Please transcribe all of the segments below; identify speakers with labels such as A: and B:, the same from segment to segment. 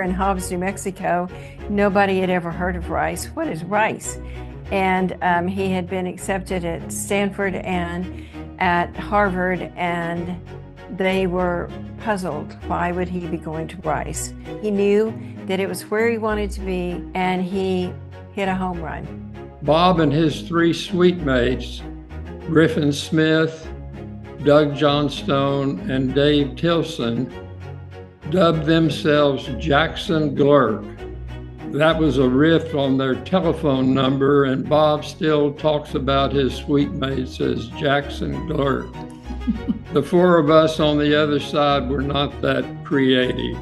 A: in Hobbs, New Mexico, nobody had ever heard of rice. What is rice? And he had been accepted at Stanford and at Harvard, and they were puzzled. Why would he be going to Rice? He knew that it was where he wanted to be, and he hit a home run.
B: Bob and his three suite mates, Griffin Smith, Doug Johnstone, and Dave Tilson, dubbed themselves Jackson Glurk. That was a riff on their telephone number, and Bob still talks about his suite mates as Jackson Glurk. The four of us on the other side were not that creative.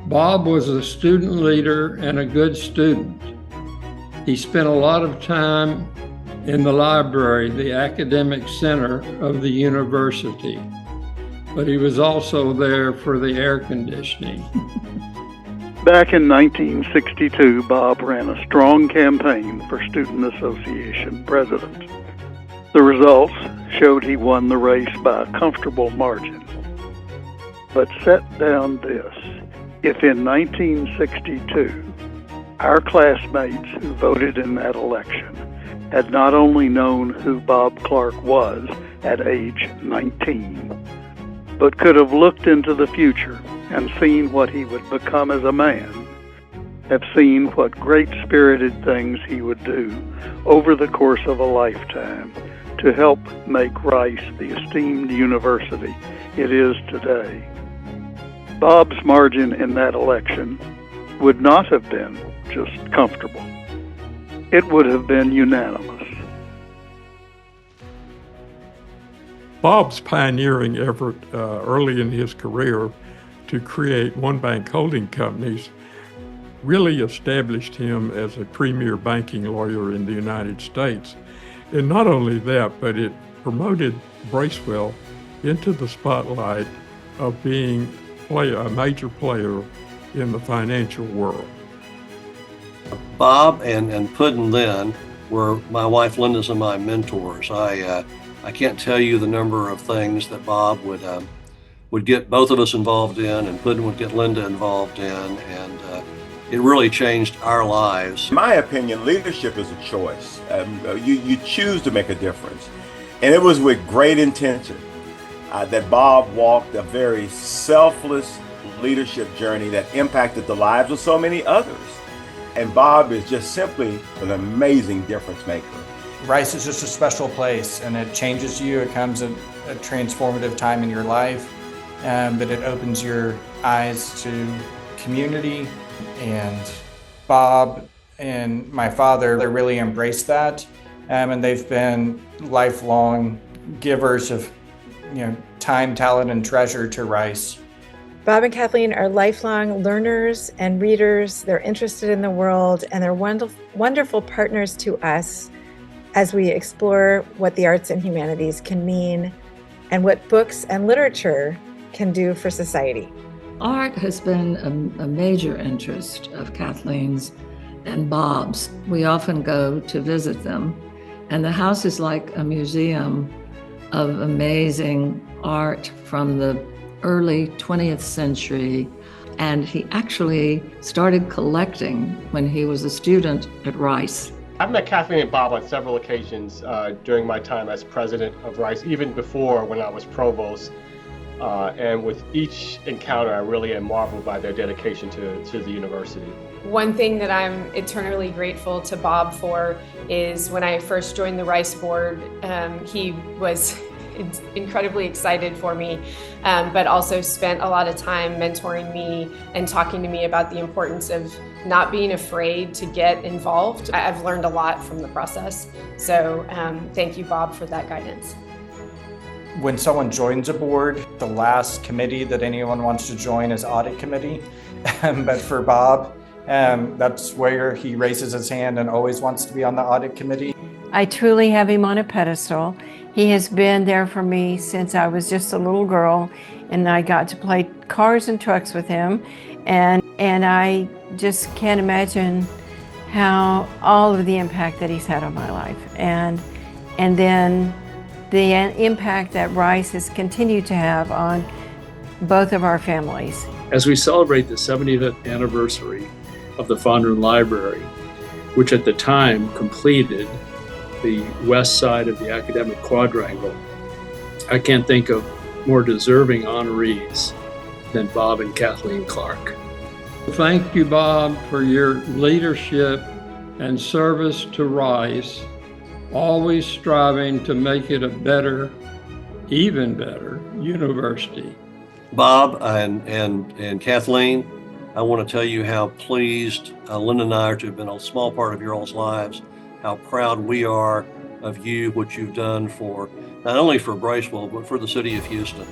B: Bob was a student leader and a good student. He spent a lot of time in the library, the academic center of the university, but he was also there for the air conditioning.
C: Back in 1962, Bob ran a strong campaign for Student Association president. The results showed he won the race by a comfortable margin. But set down this: if in 1962, our classmates who voted in that election had not only known who Bob Clark was at age 19, but could have looked into the future and seen what he would become as a man, have seen what great-spirited things he would do over the course of a lifetime to help make Rice the esteemed university it is today. Bob's margin in that election would not have been just comfortable. It would have been unanimous.
D: Bob's pioneering effort early in his career to create one-bank holding companies really established him as a premier banking lawyer in the United States. And not only that, but it promoted Bracewell into the spotlight of being a major player in the financial world.
E: Bob and Puddin' Lynn were my wife Linda's and my mentors. I can't tell you the number of things that Bob would get both of us involved in, and Puddin' would get Linda involved in, and it really changed our lives.
F: In my opinion, leadership is a choice. You choose to make a difference. And it was with great intention that Bob walked a very selfless leadership journey that impacted the lives of so many others. And Bob is just simply an amazing difference maker.
G: Rice is just a special place, and it changes you. It comes at a transformative time in your life, but it opens your eyes to community. And Bob and my father, they really embraced that, and they've been lifelong givers of time, talent, and treasure to Rice.
H: Bob and Kathleen are lifelong learners and readers. They're interested in the world, and they're wonderful partners to us as we explore what the arts and humanities can mean and what books and literature can do for society.
I: Art has been a major interest of Kathleen's and Bob's. We often go to visit them, and the house is like a museum of amazing art from the early 20th century. And he actually started collecting when he was a student at Rice.
J: I've met Kathleen and Bob on several occasions during my time as president of Rice, even before when I was provost. And with each encounter, I really am marveled by their dedication to the university.
K: One thing that I'm eternally grateful to Bob for is when I first joined the Rice board, he was incredibly excited for me, but also spent a lot of time mentoring me and talking to me about the importance of not being afraid to get involved. I've learned a lot from the process. So thank you, Bob, for that guidance.
G: When someone joins a board, the last committee that anyone wants to join is audit committee. But for Bob, that's where he raises his hand and always wants to be on the audit committee.
A: I truly have him on a pedestal. He has been there for me since I was just a little girl, and I got to play cars and trucks with him. And I just can't imagine how all of the impact that he's had on my life. And then the impact that Rice has continued to have on both of our families.
L: As we celebrate the 70th anniversary of the Fondren Library, which at the time completed the west side of the academic quadrangle, I can't think of more deserving honorees than Bob and Kathleen Clark.
B: Thank you, Bob, for your leadership and service to Rice, always striving to make it a better, even better university.
E: Bob and Kathleen, I want to tell you how pleased Linda and I are to have been a small part of your all's lives, how proud we are of you, what you've done for not only for Bracewell, but for the city of Houston.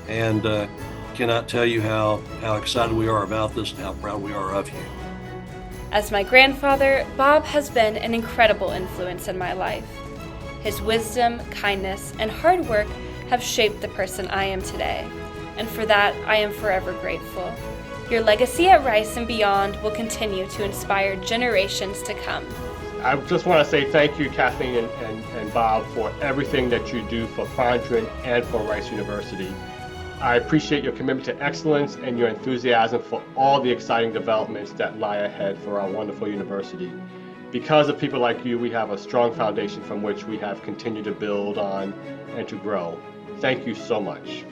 E: And cannot tell you how excited we are about this and how proud we are of you.
M: As my grandfather, Bob has been an incredible influence in my life. His wisdom, kindness, and hard work have shaped the person I am today, and for that I am forever grateful. Your legacy at Rice and beyond will continue to inspire generations to come.
J: I just want to say thank you, Kathleen and Bob, for everything that you do for Fondren and for Rice University. I appreciate your commitment to excellence and your enthusiasm for all the exciting developments that lie ahead for our wonderful university. Because of people like you, we have a strong foundation from which we have continued to build on and to grow. Thank you so much.